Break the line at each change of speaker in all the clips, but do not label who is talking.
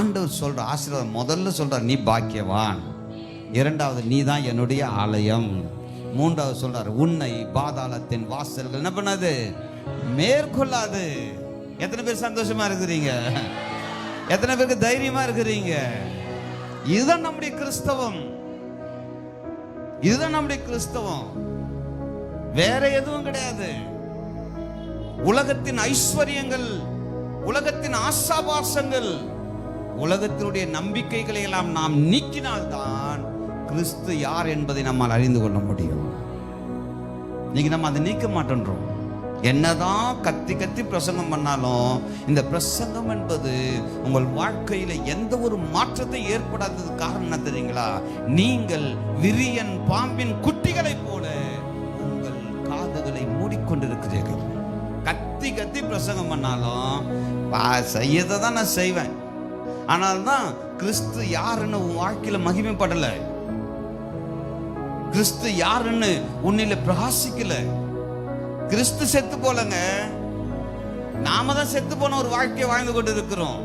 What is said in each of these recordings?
ஆண்டவர் சொல்ற ஆசீர்வாதம் முதல்ல சொல்றார், நீ பாக்கியவான். இரண்டாவது, நீ தான் என்னுடைய ஆலயம். மூன்றாவது சொல்றார், உன்னை பாதாளத்தின் வாசல்கள் என்ன பண்ணாது, மேற்கொள்ளாது. எத்தனை பேர் சந்தோஷமா இருக்கிறீங்க? எத்தனை பேருக்கு தைரியமா இருக்கிறீங்க? இதுதான் நம்முடைய கிறிஸ்தவம். இதுதான் நம்முடைய கிறிஸ்தவம். வேற எதுவும் கிடையாது. உலகத்தின் ஐஸ்வர்யங்கள், உலகத்தின் ஆசாபாசங்கள், உலகத்தினுடைய நம்பிக்கைகளை எல்லாம் நாம் நீக்கினால்தான் கிறிஸ்து யார் என்பதை நம்மால் அறிந்து கொள்ள முடியும். இன்னைக்கு நம்ம அதை நீக்க மாட்டோன்றோம். என்னதான் கத்தி கத்தி பிரசங்கம் பண்ணாலும் இந்த பிரசங்கம் என்பது உங்கள் வாழ்க்கையில எந்த ஒரு மாற்றத்தை ஏற்படாதது காரணம் என்ன தெரியுங்களா? நீங்கள் விரியன் பாம்பின் குட்டிகளை போல உங்கள் காதுகளை மூடிக்கொண்டிருக்கிறீர்கள். கத்தி கத்தி பிரசங்கம் பண்ணாலும் செய்யதை தான் நான் செய்வேன், ஆனால் தான் கிறிஸ்து யாருன்னு உன் வாழ்க்கையில மகிமைப்படல, கிறிஸ்து யாருன்னு உன்னில பிரகாசிக்கல. கிறிஸ்து செத்து போலங்க, நாம தான் செத்து போன ஒரு வாழ்க்கையை வாழ்ந்து கொண்டு இருக்கிறோம்.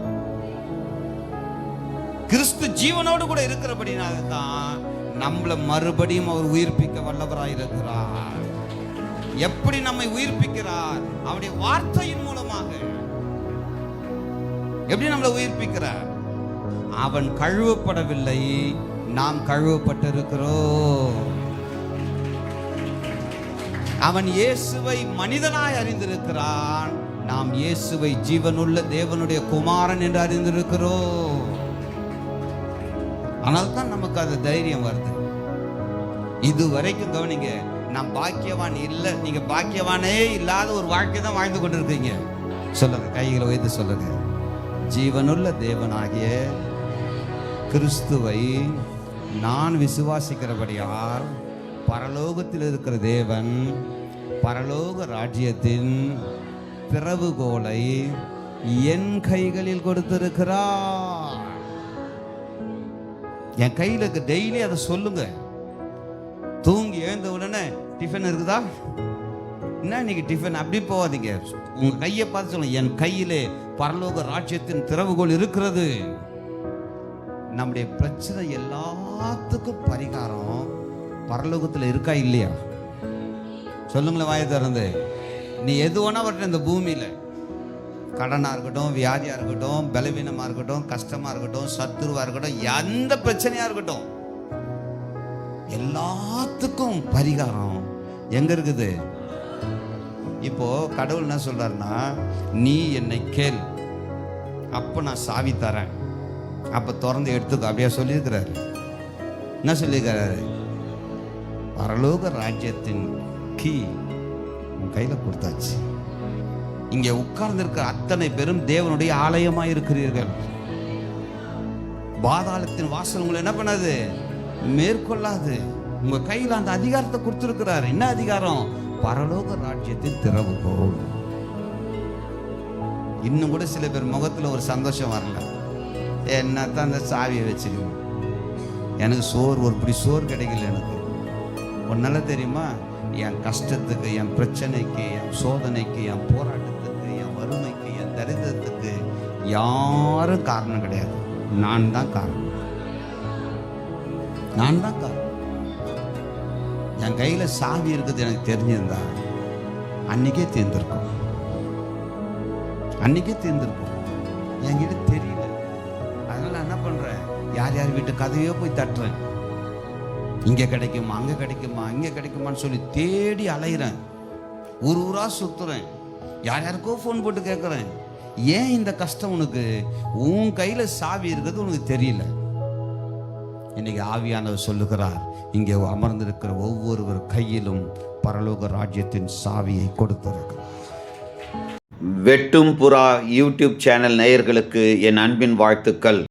கிறிஸ்து ஜீவனோடு கூட இருக்கிறபடினால தான் நம்மளை மறுபடியும் அவர் உயிர்ப்பிக்க வல்லவராயிருக்கிறார். எப்படி நம்மை உயிர்ப்பிக்கிறார்? அவருடைய வார்த்தையின் மூலமாக. எப்படி நம்மளை உயிர்ப்பிக்கிறார்? அவன் கழுவப்படவில்லை, நாம் கழுவப்பட்டிருக்கிறோம். அவன் இயேசுவை மனிதனாய் அறிந்திருக்கிறான், நாம் இயேசுவை ஜீவனுள்ள தேவனுடைய குமாரன் என்று அறிந்திருக்கிறோம். ஆனால் தான் நமக்கு அது தைரியம் வருது. இதுவரைக்கும் கவனிங்க, நான் பாக்கியவான் இல்லை, நீங்க பாக்கியவானே இல்லாத ஒரு வாழ்க்கை தான் வாழ்ந்து கொண்டிருக்கீங்க. சொல்லுங்க, கைகளை வைத்து சொல்லுங்க, ஜீவனுள்ள தேவனாகிய கிறிஸ்துவை நான் விசுவாசிக்கிறபடியால் பரலோகத்தில் இருக்கிற தேவன் பரலோக ராஜ்யத்தின் திறவுகோலை என் கைகளில் கொடுத்திருக்கிறார். என் கையில் இருக்க டெய்லி அதை சொல்லுங்க. தூங்கி எழுந்த உடனே டிஃபன் இருக்குதா? என்ன இன்னைக்கு டிஃபன்? அப்படி போகாதீங்க. உங்க கையை பார்த்து சொல்லுங்க, என் கையிலே பரலோக ராஜ்யத்தின் திறவுகோல் இருக்கிறது. நம்முடைய பிரச்சனை எல்லாத்துக்கும் பரிகாரம் பரலோகத்தில் இருக்கா இல்லையா? சொல்லுங்களேன் வாயை திறந்து. நீ எது வேணா வரட்டும், இந்த பூமியில கடனா இருக்கட்டும், வியாதியா இருக்கட்டும், பலவீனமா இருக்கட்டும், கஷ்டமா இருக்கட்டும், சத்துருவா இருக்கட்டும், எந்த பிரச்சனையா இருக்கட்டும், எல்லாத்துக்கும் பரிகாரம் எங்க இருக்குது? இப்போ கடவுள் என்ன சொல்றாருன்னா, நீ என்னை கேள், அப்ப நான் சாவி தரேன், அப்ப திறந்து எடுத்துக்கோ. அப்படியா சொல்லியிருக்கிறாரு? என்ன சொல்லியிருக்கிறாரு? பரலோக ராஜ்யத்தின் கீ உன் கையில கொடுத்தாச்சு. இங்கே உட்கார்ந்து இருக்கிற அத்தனை பேரும் தேவனுடைய ஆலயமாய் இருக்கிறீர்கள். பாதாளத்தின் வாசல் உங்களை என்ன பண்ணாது, மேற்கொள்ளாது. உங்க கையில அந்த அதிகாரத்தை கொடுத்திருக்கிறார். என்ன அதிகாரம்? பரலோக ராஜ்யத்தின் திறவுகோல். இன்னும் கூட சில பேர் முகத்துல ஒரு சந்தோஷம் வரல. என்னத்தான் அந்த சாவியை வச்சுக்கணும், எனக்கு சோறு ஒரு பிடி சோறு கிடைக்கல. எனக்கு ஒன்னால தெரியுமா, என் கஷ்டத்துக்கு, என் பிரச்சனைக்கு, என் சோதனைக்கு, என் போராட்டத்துக்கு, என் வறுமைக்கு, என் தரித்திரத்துக்கு யாரும் காரணம் கிடையாது. நான் தான் காரணம். நான் தான் காரணம். என் கையில சாவி இருக்குது எனக்கு தெரிஞ்சிருந்தா அன்னைக்கே தீர்ந்திருக்கும். அன்னைக்கே தீர்ந்திருக்கும். என்கிட்ட தெரியல. அதனால என்ன பண்றேன், யார் யார் வீட்டு கதையோ போய் தட்டுறேன். இங்க கிடைக்குமா, அங்க கிடைக்குமா, இங்க கிடைக்குமான்னு சொல்லி தேடி அலைகிறேன். ஊர் ஊரா சுத்துறேன். யார் யாருக்கோ ஃபோன் போட்டு கேட்குறேன், ஏன் இந்த கஷ்டம் உனக்கு? உன் கையில சாவி இருக்கிறது உனக்கு தெரியல. இன்னைக்கு ஆவியானவர் சொல்லுகிறார், இங்கே அமர்ந்திருக்கிற ஒவ்வொருவர் கையிலும் பரலோக ராஜ்யத்தின் சாவியை கொடுத்திருக்கிறார்.
வெட்டும் புறா யூடியூப் சேனல் நேயர்களுக்கு என் அன்பின் வாழ்த்துக்கள்.